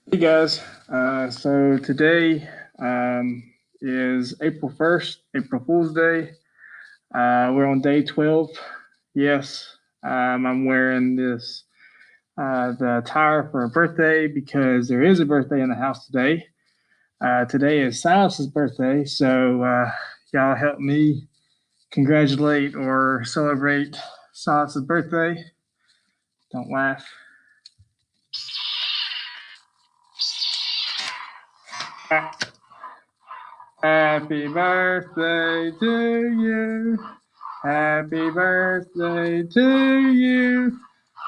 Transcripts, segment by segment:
Hey guys, so today is April 1st, April Fool's Day. We're on day 12. Yes, I'm wearing the attire for a birthday because there is a birthday in the house today. Today is Silas's birthday, so y'all help me congratulate or celebrate Silas's birthday. Don't laugh. Happy birthday to you. Happy birthday to you.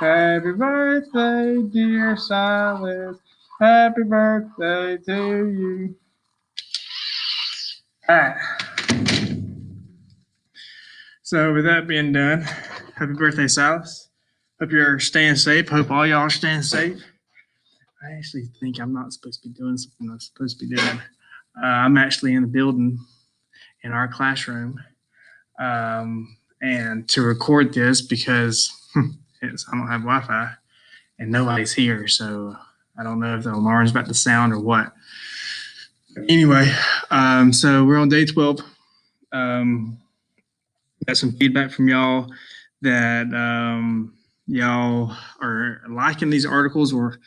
Happy birthday, dear Silas. Happy birthday to you. All right. So, with that being done, happy birthday, Silas. Hope you're staying safe. Hope all y'all are staying safe. I actually think I'm not supposed to be doing something I'm supposed to be doing. I'm actually in the building in our classroom and to record this because I don't have Wi Fi and nobody's here. So I don't know if the alarm's about to sound or what. Anyway, so we're on day 12. Got some feedback from y'all that y'all are liking these articles, or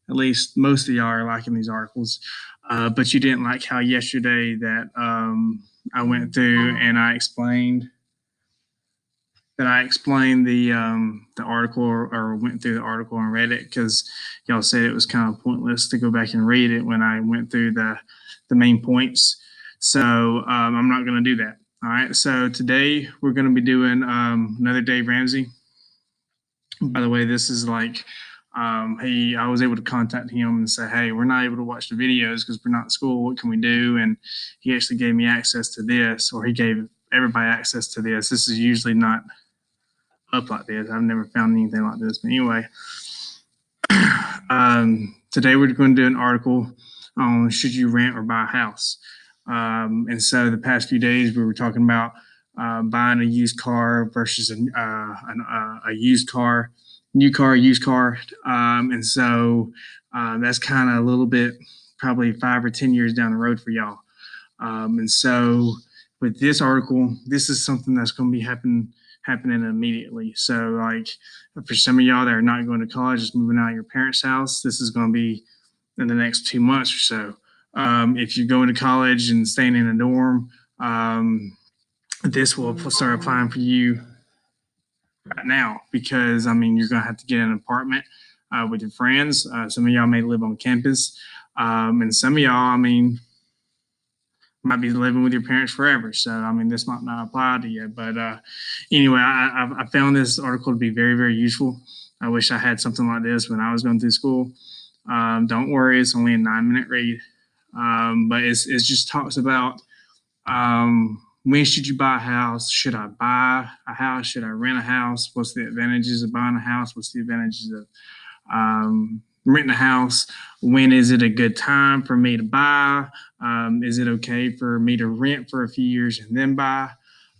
at least most of y'all are liking these articles. But you didn't like how yesterday that I went through and I explained the article or went through the article and read it because y'all said it was kind of pointless to go back and read it when I went through the main points. So I'm not going to do that. All right. So today we're going to be doing another Dave Ramsey. By the way, this is like I was able to contact him and say, hey, we're not able to watch the videos because we're not in school. What can we do? And he actually gave me access to this, or he gave everybody access to this. This is usually not up like this. I've never found anything like this. But anyway, today we're going to do an article on should you rent or buy a house. And so the past few days we were talking about buying a used car versus a used car, new car, used car. And so that's kind of a little bit probably 5 or 10 years down the road for y'all. And so with this article, this is something that's going to be happening immediately. So like for some of y'all that are not going to college, just moving out of your parents' house, this is going to be in the next 2 months or so. If you're going to college and staying in a dorm, this will start applying for you right now because I mean you're going to have to get an apartment with your friends. Some of y'all may live on campus, and some of y'all, I mean, might be living with your parents forever. So, I mean, this might not apply to you. But anyway, I found this article to be very, very useful. I wish I had something like this when I was going through school. Don't worry, it's only a 9-minute read. But it just talks about when should you buy a house? Should I buy a house? Should I rent a house? What's the advantages of buying a house? What's the advantages of renting a house? When is it a good time for me to buy? Is it okay for me to rent for a few years and then buy?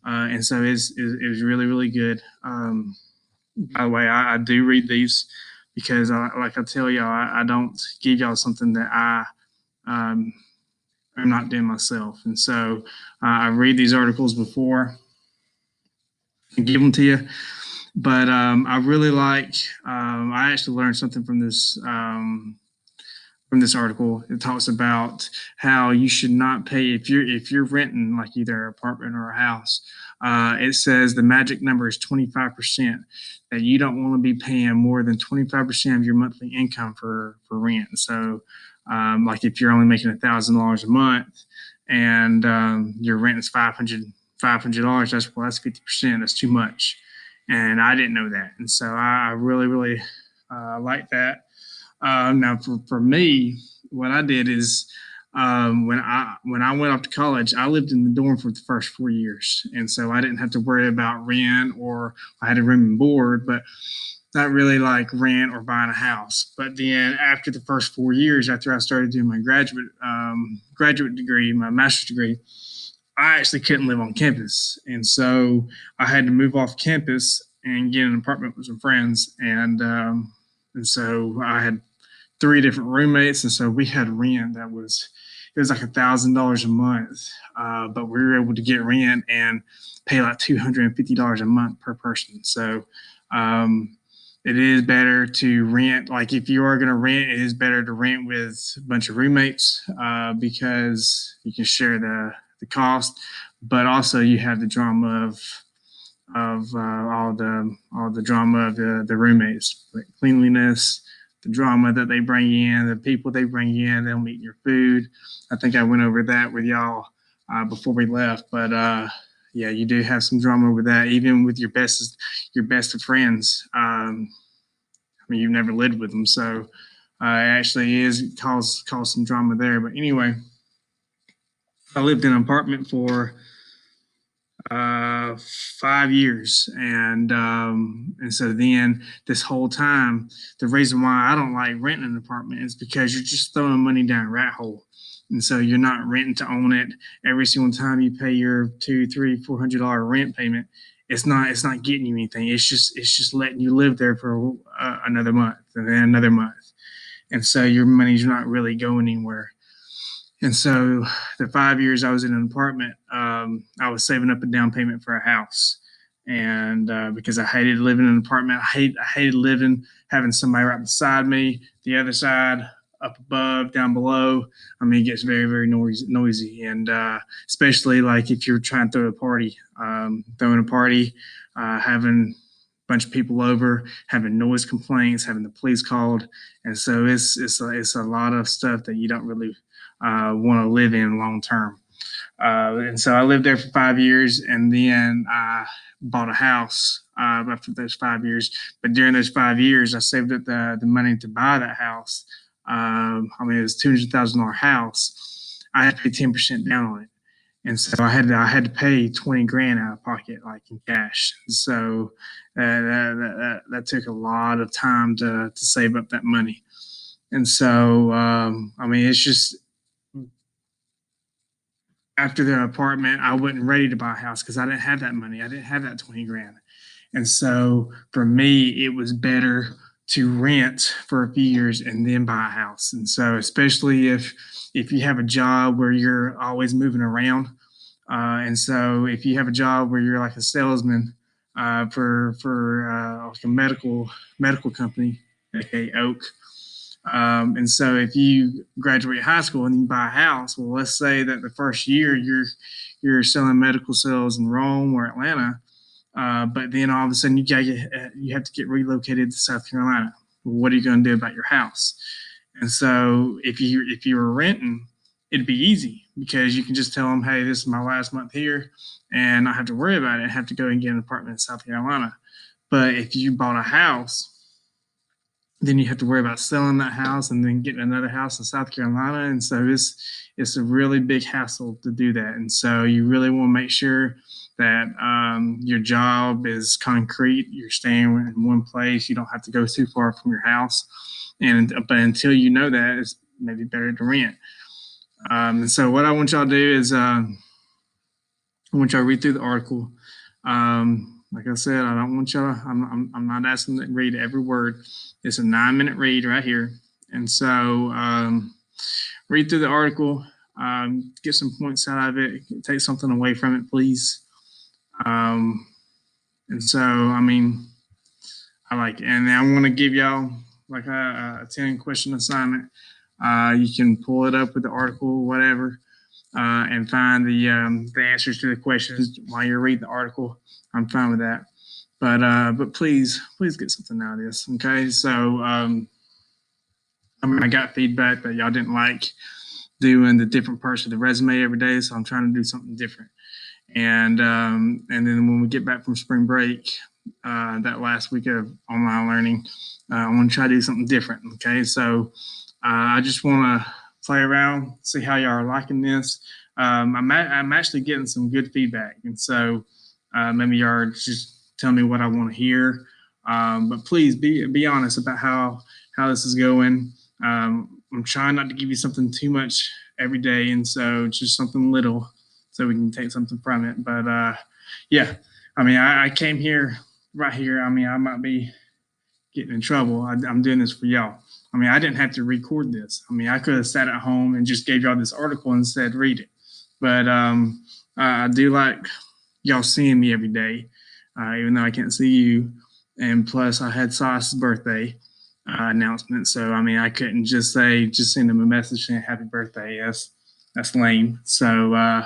And so it was really, really good. By the way, I do read these because, like I tell y'all, I don't give y'all something that I'm not doing myself. And so I read these articles before and give them to you. But I really like. I actually learned something from this article. It talks about how you should not pay if you're renting like either an apartment or a house. It says the magic number is 25%. That you don't want to be paying more than 25% of your monthly income for rent. So, like if you're only making $1,000 a month and your rent is $500, that's 50%. That's too much, and I didn't know that, and so I really really like that. Now, for me, what I did is when I went off to college, I lived in the dorm for the first 4 years, and so I didn't have to worry about rent, or I had a room and board, but not really like rent or buying a house. But then after the first 4 years, after I started doing my graduate degree, my master's degree, I actually couldn't live on campus, and so I had to move off campus and get an apartment with some friends, and so I had three different roommates, and so we had rent that was it was like $1,000 a month, but we were able to get rent and pay like $250 a month per person. So it is better to rent. Like if you are going to rent, it is better to rent with a bunch of roommates because you can share the cost, but also you have the drama of all the drama of the roommates, like cleanliness, the drama that they bring in, the people they bring in, they'll eat your food. I think I went over that with y'all before we left, but yeah, you do have some drama with that, even with your best of friends. I mean, you've never lived with them, so it actually is cause some drama there. But anyway, I lived in an apartment for uh 5 years, and so then this whole time, the reason why I don't like renting an apartment is because you're just throwing money down a rat hole, and so you're not renting to own it. Every single time you pay your two, three, $400 rent payment, it's not getting you anything. It's just letting you live there for another month and then another month, and so your money's not really going anywhere. And so the 5 years I was in an apartment, I was saving up a down payment for a house. And because I hated living in an apartment, I hated living, having somebody right beside me, the other side, up above, down below. I mean, it gets very, very noisy. And especially like if you're trying to throw a party, throwing a party, having a bunch of people over, having noise complaints, having the police called. And so it's a lot of stuff that you don't really want to live in long term. And so I lived there for 5 years, and then I bought a house after those 5 years. But during those 5 years, I saved up the money to buy that house. I mean, it was $200,000 house. I had to pay 10% down on it, and so I had to pay 20 grand out of pocket, like in cash. So that took a lot of time to save up that money. And so I mean, it's just after the apartment, I wasn't ready to buy a house because I didn't have that money. I didn't have that 20 grand. And so for me, it was better to rent for a few years and then buy a house. And so especially if you have a job where you're always moving around, and so if you have a job where you're like a salesman for like a medical company, aka Oak, and so if you graduate high school and you buy a house, well, let's say that the first year you're selling medical sales in Rome or Atlanta, but then all of a sudden you have to get relocated to South Carolina. Well, what are you going to do about your house? And so if you were renting, it'd be easy because you can just tell them, hey, this is my last month here, and I have to worry about it. I have to go and get an apartment in South Carolina. But if you bought a house, then you have to worry about selling that house and then getting another house in South Carolina. And so it's a really big hassle to do that. And so you really want to make sure that your job is concrete. You're staying in one place. You don't have to go too far from your house. But until you know that, it's maybe better to rent. And so what I want y'all to do is I want y'all to read through the article. Like I said, I don't want y'all. I'm not asking to read every word. It's a 9-minute read right here, and so read through the article, get some points out of it, take something away from it, please. And so, I mean, I like it, and I want to give y'all like a 10-question assignment. You can pull it up with the article, whatever, and find the answers to the questions while you're reading the article. I'm fine with that. But please get something out of this. Okay. So I mean, I got feedback that y'all didn't like doing the different parts of the resume every day, so I'm trying to do something different. And then when we get back from spring break, that last week of online learning, I want to try to do something different. Okay. So I just want to play around, see how y'all are liking this. I'm actually getting some good feedback, and so maybe y'all are just tell me what I want to hear. But please be honest about how this is going. I'm trying not to give you something too much every day, and so just something little so we can take something from it. But yeah, I mean, I came here right here. I mean, I might be getting in trouble. I'm doing this for y'all. I mean, I didn't have to record this. I mean, I could have sat at home and just gave y'all this article and said, read it. But I do like y'all seeing me every day, even though I can't see you. And plus, I had Sauce's birthday announcement. So, I mean, I couldn't just send him a message saying happy birthday. That's lame. So,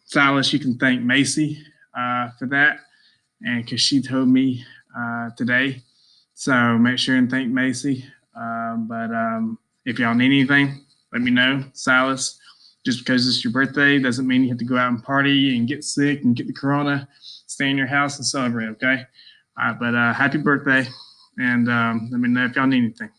Silas, you can thank Macy for that. And because she told me today. So make sure and thank Macy. But if y'all need anything, let me know. Silas, just because it's your birthday doesn't mean you have to go out and party and get sick and get the corona. Stay in your house and celebrate, okay? But happy birthday. And let me know if y'all need anything.